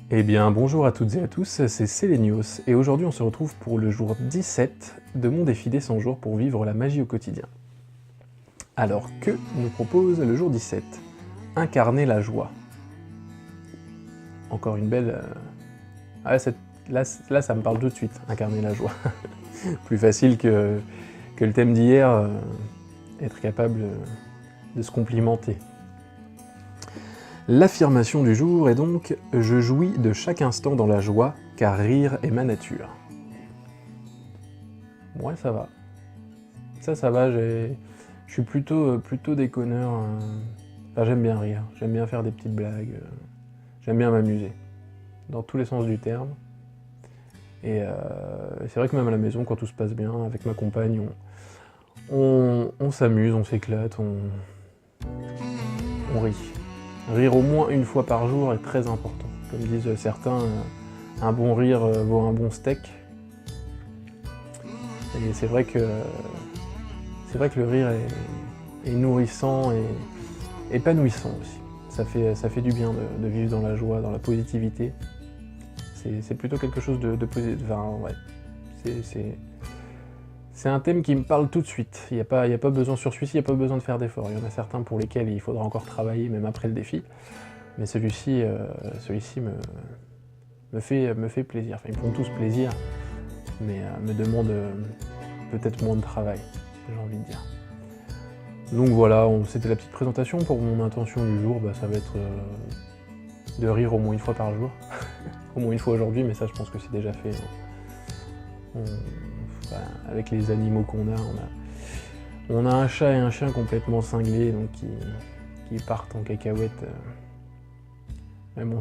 Eh bien, bonjour à toutes et à tous, c'est Selenios, et aujourd'hui on se retrouve pour le jour 17 de mon défi des 100 jours pour vivre la magie au quotidien. Alors, que nous propose le jour 17? Incarner la joie. Encore une belle... Ah, là, ça me parle tout de suite, incarner la joie. Plus facile que le thème d'hier, être capable de se complimenter. L'affirmation du jour est donc « Je jouis de chaque instant dans la joie, car rire est ma nature ». Ouais, ça va. Ça va, je suis plutôt déconneur. Enfin, j'aime bien rire, j'aime bien faire des petites blagues, j'aime bien m'amuser, dans tous les sens du terme. Et c'est vrai que même à la maison, quand tout se passe bien, avec ma compagne, on s'amuse, on s'éclate, on rit. Rire au moins une fois par jour est très important. Comme disent certains, un bon rire vaut un bon steak. Et c'est vrai que le rire est nourrissant et épanouissant aussi. Ça fait du bien de vivre dans la joie, dans la positivité. C'est plutôt quelque chose de positif. Enfin, ouais. C'est un thème qui me parle tout de suite. Il n'y a pas besoin sur celui-ci, il n'y a pas besoin de faire d'efforts. Il y en a certains pour lesquels il faudra encore travailler, même après le défi. Mais celui-ci me fait plaisir. Enfin, ils me font tous plaisir, mais me demandent peut-être moins de travail, j'ai envie de dire. Donc voilà, c'était la petite présentation. Pour mon intention du jour, ça va être de rire au moins une fois par jour. Au moins une fois aujourd'hui, mais ça je pense que c'est déjà fait. Avec les animaux qu'on a, on a un chat et un chien complètement cinglés, donc qui partent en cacahuète. Mais bon,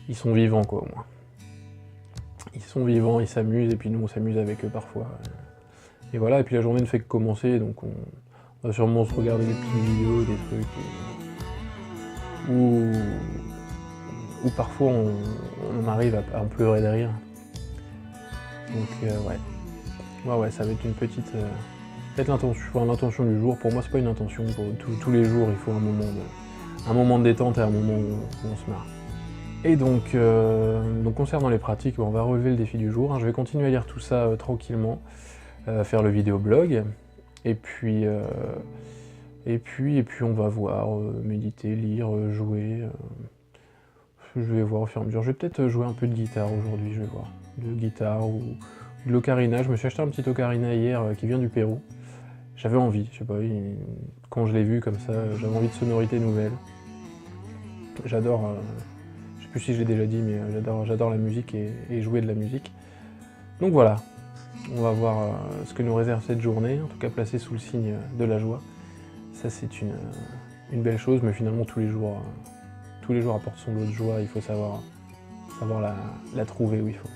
ils sont vivants quoi, au moins. Ils sont vivants, ils s'amusent, et puis nous on s'amuse avec eux parfois. Et voilà, et puis la journée ne fait que commencer, donc on va sûrement se regarder des petites vidéos, des trucs, où parfois on arrive à en pleurer de rire. Donc ouais, ça va être une petite... peut-être l'intention du jour. Pour moi, c'est pas une intention. Pour tous les jours, il faut un moment de détente et un moment où on se marre. Et donc concernant les pratiques, on va relever le défi du jour. Je vais continuer à lire tout ça tranquillement, faire le vidéoblog, et puis on va voir, méditer, lire, jouer. Je vais voir au fur et à mesure. Je vais peut-être jouer un peu de guitare aujourd'hui, je vais voir. De guitare ou de l'ocarina. Je me suis acheté un petit ocarina hier qui vient du Pérou. J'avais envie, je sais pas, quand je l'ai vu comme ça, j'avais envie de sonorités nouvelles. J'adore, je sais plus si je l'ai déjà dit, mais j'adore la musique et jouer de la musique. Donc voilà, on va voir ce que nous réserve cette journée, en tout cas placée sous le signe de la joie. Ça c'est une belle chose, mais finalement tous les jours apportent son lot de joie, il faut savoir la trouver où il faut.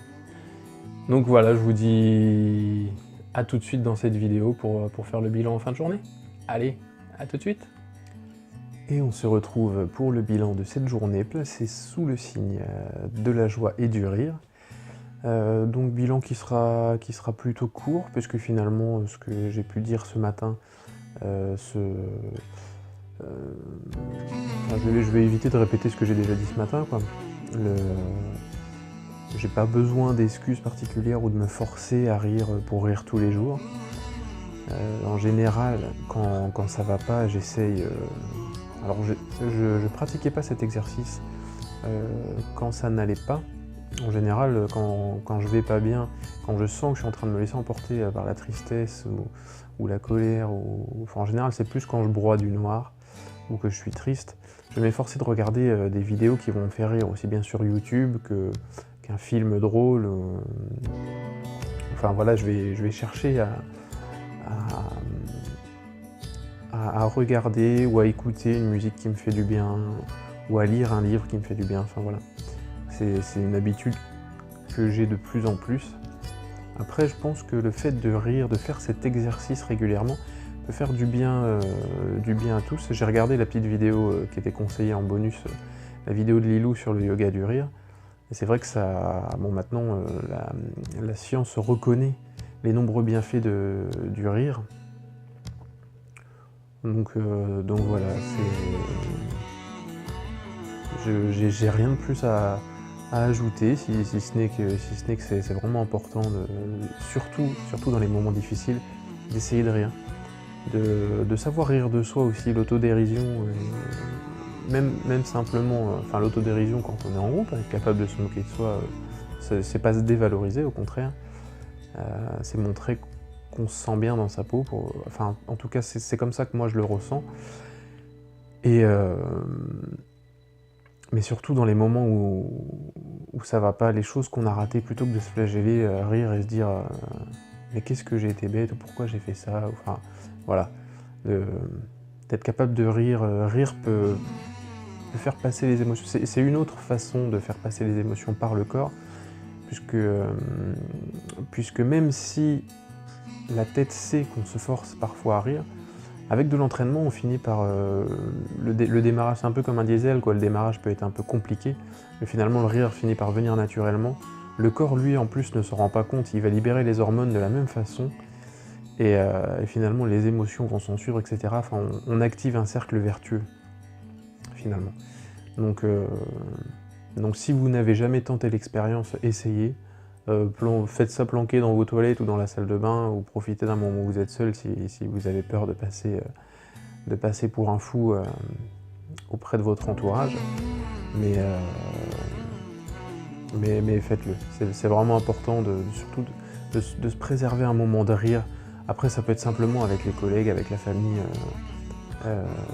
Donc voilà, je vous dis à tout de suite dans cette vidéo pour faire le bilan en fin de journée. Allez, à tout de suite. Et on se retrouve pour le bilan de cette journée placé sous le signe de la joie et du rire. Donc bilan qui sera plutôt court, puisque finalement ce que j'ai pu dire ce matin, je vais éviter de répéter ce que j'ai déjà dit ce matin, quoi. J'ai pas besoin d'excuses particulières ou de me forcer à rire pour rire tous les jours. En général, quand ça va pas, j'essaye... Alors je pratiquais pas cet exercice quand ça n'allait pas. En général, quand je vais pas bien, quand je sens que je suis en train de me laisser emporter par la tristesse ou la colère, enfin, en général c'est plus quand je broie du noir ou que je suis triste, je vais m'efforcer de regarder des vidéos qui vont me faire rire, aussi bien sur YouTube qu'un film drôle. Enfin voilà, je vais chercher à regarder ou à écouter une musique qui me fait du bien, ou à lire un livre qui me fait du bien, enfin voilà. C'est une habitude que j'ai de plus en plus. Après, je pense que le fait de rire, de faire cet exercice régulièrement, peut faire du bien à tous. J'ai regardé la petite vidéo qui était conseillée en bonus, la vidéo de Lilou sur le yoga du rire. Et c'est vrai que ça, bon maintenant, la science reconnaît les nombreux bienfaits du rire. Donc voilà, j'ai rien de plus à à ajouter, si ce n'est que c'est vraiment important, surtout dans les moments difficiles, d'essayer de rire. De savoir rire de soi aussi, l'autodérision, même simplement, enfin l'autodérision quand on est en groupe, être capable de se moquer de soi, c'est pas se dévaloriser, au contraire, c'est montrer qu'on se sent bien dans sa peau, enfin en tout cas c'est comme ça que moi je le ressens. Et mais surtout dans les moments où ça va pas, les choses qu'on a ratées, plutôt que de se flageller, rire et se dire mais qu'est-ce que j'ai été bête, ou pourquoi j'ai fait ça, enfin voilà, d'être capable de rire. Rire peut faire passer les émotions, c'est une autre façon de faire passer les émotions par le corps, puisque même si la tête sait qu'on se force parfois à rire, avec de l'entraînement, on finit par... le démarrage, c'est un peu comme un diesel, quoi. Le démarrage peut être un peu compliqué, mais finalement le rire finit par venir naturellement. Le corps, lui, en plus, ne se rend pas compte, il va libérer les hormones de la même façon, et finalement les émotions vont s'en suivre, etc. Enfin, on active un cercle vertueux, finalement. Donc si vous n'avez jamais tenté l'expérience, essayez. Faites ça planqué dans vos toilettes ou dans la salle de bain, ou profitez d'un moment où vous êtes seul si vous avez peur de passer pour un fou auprès de votre entourage. Mais faites-le. C'est vraiment important surtout de se préserver un moment de rire. Après, ça peut être simplement avec les collègues, avec la famille,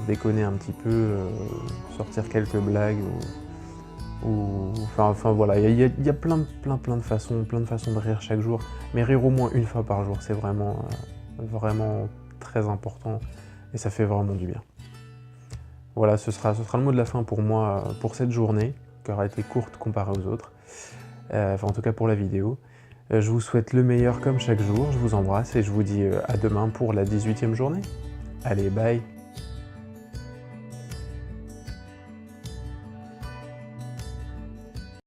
déconner un petit peu, sortir quelques blagues, enfin voilà, il y a plein de façons de rire chaque jour, mais rire au moins une fois par jour, c'est vraiment très important, et ça fait vraiment du bien. Voilà, ce sera le mot de la fin pour moi, pour cette journée, qui aura été courte comparée aux autres, enfin en tout cas pour la vidéo. Je vous souhaite le meilleur comme chaque jour, je vous embrasse et je vous dis à demain pour la 18e journée. Allez, bye!